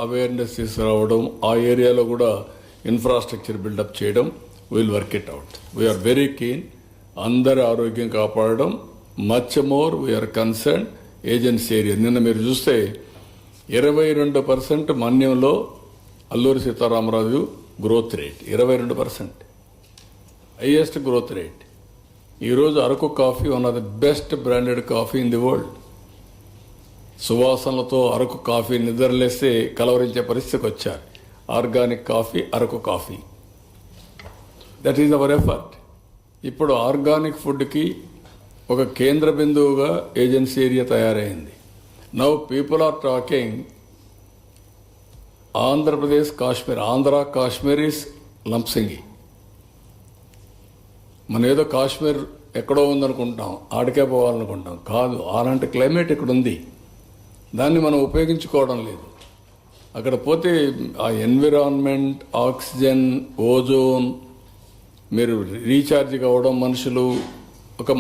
Awareness తీసుకురావడం, ఆ ఏరియాలో కూడా ఇన్ఫ్రాస్ట్రక్చర్ బిల్డప్ చేయడం, will work it out. We are very keen. అందరి ఆరోగ్యం కాపాడడం. Much more we are concern agency area. నిన్న మీరు చూస్తే 22% మన్యంలో Alluri Sitaramaraju growth rate 22%, highest growth rate. ఈరోజు Araku coffee one of the best branded coffee in the world. సువాసనలతో అరకు కాఫీ నిద్రలేస్తే కలవరించే పరిస్థితికి వచ్చారు. Organic coffee, Araku coffee. That is our effort. ఇప్పుడు ఆర్గానిక్ ఫుడ్కి ఒక కేంద్ర బిందువుగా ఏజెన్సీ ఏరియా తయారైంది. Now people are talking Andhra Pradesh Kashmir. Andhra Kashmir is Lambasingi. మనం ఏదో కాశ్మీర్ ఎక్కడో ఉందనుకుంటాం, ఆడికే పోవాలనుకుంటాం. కాదు, అలాంటి క్లైమేట్ ఇక్కడ ఉంది. దాన్ని మనం ఉపయోగించుకోవడం లేదు. అక్కడ పోతే ఆ ఎన్విరాన్మెంట్, ఆక్సిజన్, ఓజోన్, మీరు రీఛార్జ్ కావడం, మనుషులు ఒక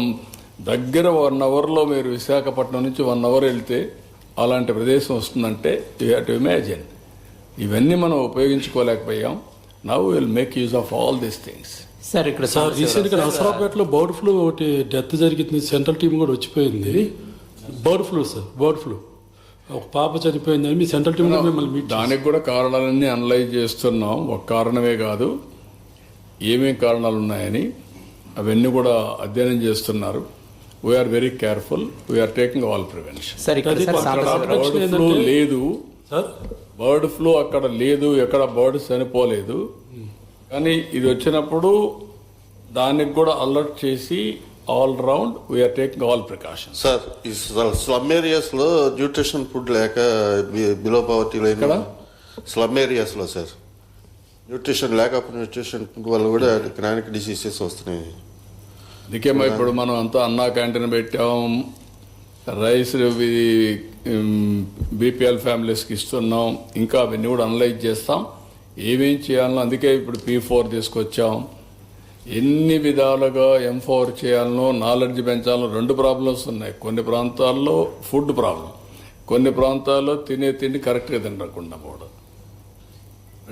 దగ్గర 1 అవర్లో మీరు విశాఖపట్నం నుంచి 1 అవర్ వెళ్తే అలాంటి ప్రదేశం వస్తుందంటే యూ హ్యావ్ టు ఇమాజిన్. ఇవన్నీ మనం ఉపయోగించుకోలేకపోయాం. Now will make use of all these things. Sir ఇక్కడ రీసెంట్గా నరసరావుపేటలో బర్డ్ ఫ్లూ ఒకటి డెత్ జరిగింది. సెంట్రల్ టీం కూడా వచ్చిపోయింది. Bird flu sir, bird flu ఒక పాప చనిపోయిందని మీ సెంట్రల్ టీం మిమ్మల్ని మీట్. దానికి కూడా కారణాలన్నీ అనలైజ్ చేస్తున్నాం. ఒక కారణమే కాదు, ఏమేం కారణాలు ఉన్నాయని అవన్నీ కూడా అధ్యయనం చేస్తున్నారు. We are very careful. We are taking all prevention. Bird flu లేదు, బర్డ్ ఫ్లూ అక్కడ లేదు, ఎక్కడ బర్డ్ చనిపోలేదు. కానీ ఇది వచ్చినప్పుడు దానికి కూడా అలర్ట్ చేసి all round we are taking all precaution. Sir, ఈ స్లమ్ ఏరియాస్ లో న్యూట్రిషన్ ఫుడ్ లేక బిలో పవర్టీ స్లమ్ ఏరియాస్ లో సార్ న్యూట్రిషన్ న్యూట్రిషన్ ఫుడ్ వల్ల కూడా క్రానిక్ డిసీజెస్ వస్తున్నాయి. అందుకేమో ఇప్పుడు మనం అంతా అన్నా క్యాంటీన్ పెట్టాం, రైస్ బీపీఎల్ ఫ్యామిలీస్కి ఇస్తున్నాం. ఇంకా అవన్నీ కూడా అనలైజ్ చేస్తాం, ఏమేం చేయాలనో. అందుకే ఇప్పుడు P4 తీసుకొచ్చాం. ఎన్ని విధాలుగా ఎంపవర్ చేయాలనో, నాలెడ్జ్ పెంచాలనో. 2 ప్రాబ్లమ్స్ ఉన్నాయి. కొన్ని ప్రాంతాల్లో ఫుడ్ ప్రాబ్లం, కొన్ని ప్రాంతాల్లో తినే తిండి కరెక్ట్గా తినకుండా పోవడం.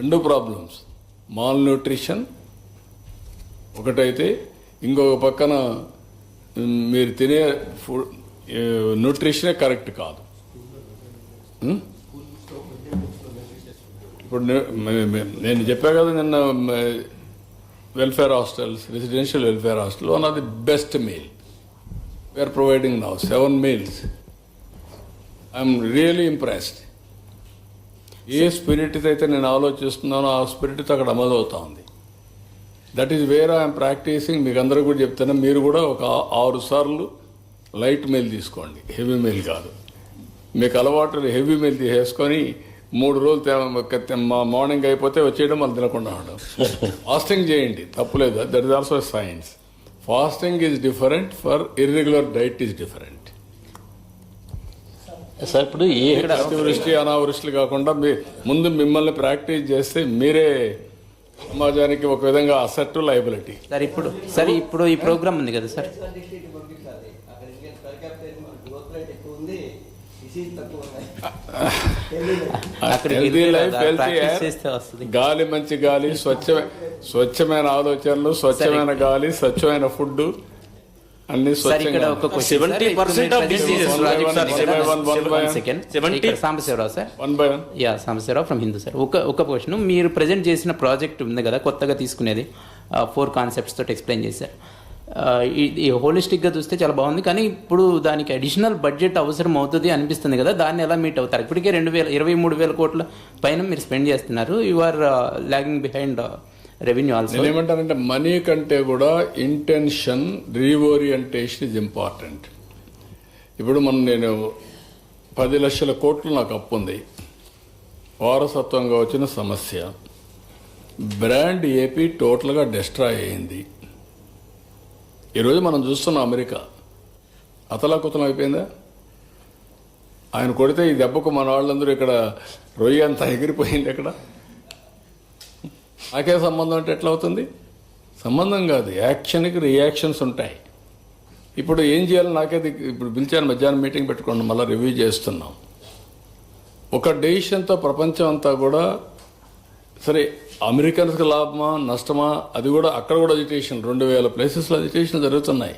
2 ప్రాబ్లమ్స్. మాల్ న్యూట్రిషన్ ఒకటైతే, ఇంకొక పక్కన మీరు తినే ఫుడ్ న్యూట్రిషనే కరెక్ట్ కాదు. ఇప్పుడు నేను చెప్పా కదా నిన్న, welfare hostels, residential welfare hostel, one of the best meal we are providing now, 7 meals. I'm really impressed. ఏ స్పిరిట్ అయితే నేను ఆలోచిస్తున్నానో ఆ స్పిరిట్ అక్కడ అమలు అవుతా ఉంది. That is where I'm practising. మీకు అందరూ కూడా చెప్తున్నా, మీరు కూడా ఒక 6 సార్లు లైట్ మీల్ తీసుకోండి, హెవీ మీల్ కాదు. మీకు అలవాటు హెవీ మీల్ తీసేసుకొని 3 రోజులు మార్నింగ్ అయిపోతే వచ్చేయడం, మళ్ళీ తినకుండా ఉండడం. ఫాస్టింగ్ చేయండి, తప్పులేదు. That is also science. Fasting is different, for irregular diet is different. Sir ఇప్పుడు అతివృష్టి అనావృష్టి కాకుండా ముందు మిమ్మల్ని ప్రాక్టీస్ చేస్తే మీరే సమాజానికి ఒక విధంగా అసెట్, లయబిలిటీ. సార్ ఇప్పుడు ఈ ప్రోగ్రామ్ ఉంది కదా సార్, గాలి, మంచి గాలి, స్వచ్ఛమైన ఆలోచనలు, స్వచ్ఛమైన గాలి, స్వచ్ఛమైన ఫుడ్, అన్ని సాంబశివరావు ఫ్రమ్ హిందూ. సార్ ఒక క్వశ్చన్, మీరు ప్రజెంట్ చేసిన ప్రాజెక్ట్ ఉంది కదా కొత్తగా తీసుకునేది, 4 కాన్సెప్ట్స్ తోటి ఎక్స్ప్లెయిన్ చేశారు. ఇది హోలిస్టిక్గా చూస్తే చాలా బాగుంది, కానీ ఇప్పుడు దానికి అడిషనల్ బడ్జెట్ అవసరం అవుతుంది అనిపిస్తుంది కదా, దాన్ని ఎలా మీట్ అవుతారు? ఇప్పటికే 23,000 కోట్ల పైన మీరు స్పెండ్ చేస్తున్నారు. You are lagging behind revenue also. ఏమంటారంటే మనీ కంటే కూడా ఇంటెన్షన్, రీఓరియంటేషన్ ఇస్ ఇంపార్టెంట్. ఇప్పుడు నేను 10 లక్షల కోట్లు నాకు అప్పు ఉంది, వారసత్వంగా వచ్చిన సమస్య. బ్రాండ్ ఏపీ టోటల్గా డిస్ట్రాయ్ అయింది. ఈరోజు మనం చూస్తున్నాం అమెరికా అతలాకుతలం అయిపోయిందా? ఆయన కొడితే ఈ దెబ్బకు మన వాళ్ళందరూ ఇక్కడ రొయ్య అంతా ఎగిరిపోయింది. ఎక్కడ నాకే సంబంధం అంటే ఎట్లా అవుతుంది? సంబంధం కాదు, యాక్షన్కి రియాక్షన్స్ ఉంటాయి. ఇప్పుడు ఏం చేయాలి నాకే ఇప్పుడు పిలిచాను, మధ్యాహ్నం మీటింగ్ పెట్టుకోండి, మళ్ళీ రివ్యూ చేస్తున్నాం. ఒక డెసిషన్తో ప్రపంచం అంతా కూడా సరే అమెరికన్స్కి లాభమా నష్టమా అది కూడా అక్కడ కూడా అజిటేషన్ 2000 ప్లేసెస్లో అజిటేషన్ జరుగుతున్నాయి.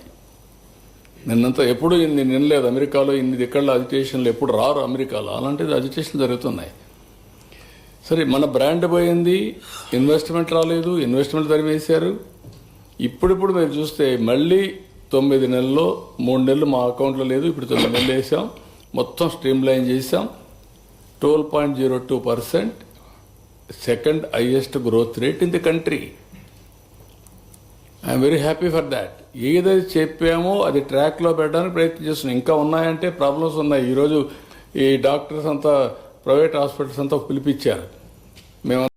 నిన్నంతా ఎప్పుడు ఇన్ని నినలేదు అమెరికాలో, ఇన్ని దిక్కల్లో అజిటేషన్లు ఎప్పుడు రారు అమెరికాలో, అలాంటిది అజిటేషన్ జరుగుతున్నాయి. సరే మన బ్రాండ్ పోయింది, ఇన్వెస్ట్మెంట్ రాలేదు, ఇన్వెస్ట్మెంట్ తరిమేశారు. ఇప్పుడిప్పుడు మీరు చూస్తే మళ్ళీ 9 నెలల్లో 3 నెలలు మా అకౌంట్లో లేదు, ఇప్పుడు 9 నెలలు వేసాం, మొత్తం స్ట్రీమ్ లైన్ చేసాం. 12.02%, second highest growth rate in the country. I'm very happy for that. ఏదైతే చెప్పామో అది ట్రాక్లో పెట్టడానికి ప్రయత్నం చేస్తున్నాం. ఇంకా ఉన్నాయంటే ప్రాబ్లమ్స్ ఉన్నాయి. ఈరోజు ఈ డాక్టర్స్ అంతా ప్రైవేట్ హాస్పిటల్స్ అంతా పిలిపించారు. మేము